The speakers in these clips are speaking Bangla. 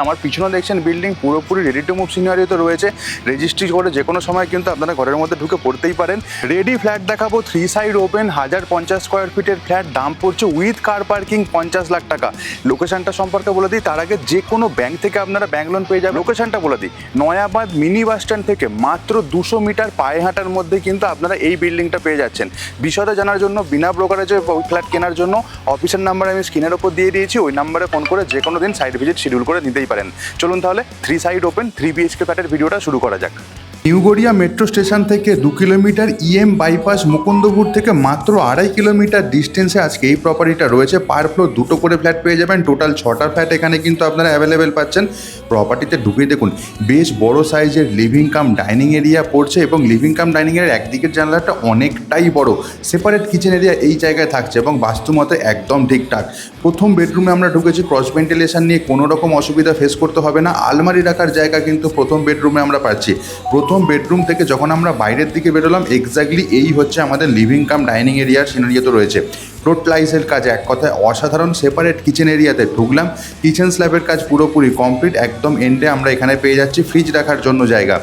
আমার পিছনে দেখছেন বিল্ডিং পুরোপুরি রেডি টু মুভ সিনারিওতে রয়েছে। রেজিস্ট্রি করে যে কোনো সময় কিন্তু আপনারা ঘরের মধ্যে ঢুকে পড়তেই পারেন। রেডি ফ্ল্যাট দেখাবো, 3 সাইড ওপেন, 1050 স্কোয়ার ফিটের ফ্ল্যাট, দাম পড়ছে উইথ কার পার্কিং 50 লাখ টাকা। লোকেশনটা সম্পর্কে বলে দিই, তার আগে যে কোনো ব্যাংক থেকে আপনারা ব্যাংক লোন পেয়ে যাবেন। লোকেশনটা বলে দিই, নয়াবাদ মিনি বাস স্ট্যান্ড থেকে মাত্র 200 মিটার পায়ে হাঁটার মধ্যে কিন্তু আপনারা এই বিল্ডিংটা পেয়ে যাচ্ছেন। বিশদে জানার জন্য, বিনা ব্রোকারেজে ফ্ল্যাট কেনার জন্য অফিসের নাম্বার আমি স্ক্রিনের ওপর দিয়ে দিয়েছি। ওই নাম্বারে ফোন করে যে কোনো দিন সাইট ভিজিট শিডিউল করে নিতেই পারেন। চলুন তাহলে 3 সাইড ওপেন 3 BHK ফ্ল্যাটের ভিডিওটা শুরু করা যাক। নিউ গড়িয়া মেট্রো স্টেশন থেকে 2 কিলোমিটার, EM বাইপাস মুকুন্দপুর থেকে মাত্র 2.5 কিলোমিটার ডিস্টেন্সে আজকে এই প্রপার্টিটা রয়েছে। পার ফ্লোর 2টো করে ফ্ল্যাট পেয়ে যাবেন। টোটাল 6টা ফ্ল্যাট এখানে কিন্তু আপনারা অ্যাভেলেবেল পাচ্ছেন। প্রপার্টিতে ঢুকে দেখুন বেশ বড় সাইজের লিভিং কাম ডাইনিং এরিয়া পড়ছে এবং লিভিং কাম ডাইনিংয়ের একদিকের জানলাটা অনেকটাই বড়। সেপারেট কিচেন এরিয়া এই জায়গায় থাকছে এবং বাস্তুমতে একদম ঠিকঠাক। প্রথম বেডরুমে আমরা ঢুকেছি, ক্রস ভেন্টিলেশন নিয়ে কোনো রকম অসুবিধা ফেস করতে হবে না। আলমারি রাখার জায়গা কিন্তু প্রথম বেডরুমে আমরা পাচ্ছি। প্রথম বেডরুম থেকে যখন আমরা বাইরের দিকে বেরোলাম, এক্স্যাক্টলি এই হচ্ছে আমাদের লিভিং কাম ডাইনিং এরিয়ার সিনারিওতে রয়েছে। ফ্লোর টাইলসের কাজ এক কথায় অসাধারণ। সেপারেট কিচেন এরিয়াতে ঢুকলাম, কিচেন স্ল্যাবের কাজ পুরোপুরি কমপ্লিট। একদম এন্ডে আমরা এখানে পেয়ে যাচ্ছি ফ্রিজ রাখার জন্য জায়গা।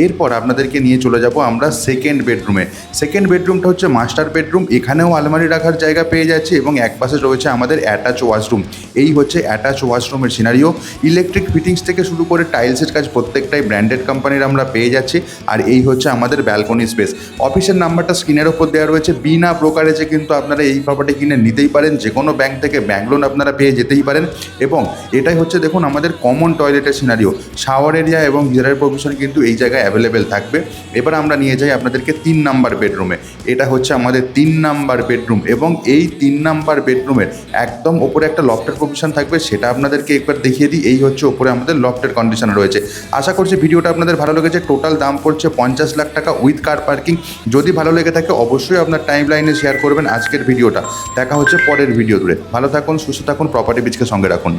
এরপর আপনাদেরকে নিয়ে চলে যাব আমরা সেকেন্ড বেডরুমে। সেকেন্ড বেডরুমটা হচ্ছে মাস্টার বেডরুম। এখানেও আলমারি রাখার জায়গা পেয়ে যাচ্ছি এবং এক পাশে রয়েছে আমাদের অ্যাটাচ ওয়াশরুম। এই হচ্ছে অ্যাটাচ ওয়াশরুমের সিনারিও। ইলেকট্রিক ফিটিংস থেকে শুরু করে টাইলসের কাজ প্রত্যেকটাই ব্র্যান্ডেড কোম্পানির আমরা পেয়ে যাচ্ছি। আর এই হচ্ছে আমাদের ব্যালকনি স্পেস। অফিসের নাম্বারটা স্ক্রিনের ওপর দেওয়া রয়েছে। বিনা ব্রোকারেজে কিন্তু আপনারা এই প্রপার্টি কিনে নিতেই পারেন। যে কোনো ব্যাংক থেকে ব্যাংক লোন আপনারা পেয়ে যেতেই পারেন। এবং এটাই হচ্ছে দেখুন আমাদের কমন টয়লেটের সিনারিও। শাওয়ার এরিয়া এবং গিজারের প্রভিশন কিন্তু এই জায়গায় অ্যাভেলেবেল থাকবে। এবার আমরা নিয়ে যাই আপনাদেরকে 3 নাম্বার বেডরুমে। এটা হচ্ছে আমাদের 3 নাম্বার বেডরুম এবং এই 3 নাম্বার বেডরুমের একদম ওপরে একটা লফটের প্রভিশন থাকবে, সেটা আপনাদেরকে একবার দেখিয়ে দিই। এই হচ্ছে ওপরে আমাদের লফটের কন্ডিশন রয়েছে। আশা করছি ভিডিওটা আপনাদের ভালো লেগেছে। টোটাল দাম পড়ছে 50 লাখ টাকা উইথ কার পার্কিং। যদি ভালো লেগে থাকে অবশ্যই আপনার টাইম লাইনে শেয়ার করবেন আজকের ভিডিওটা। দেখা হচ্ছে পরের ভিডিও দূরে। ভালো থাকুন, সুস্থ থাকুন, প্রপার্টি বিচকে সঙ্গে রাখুন।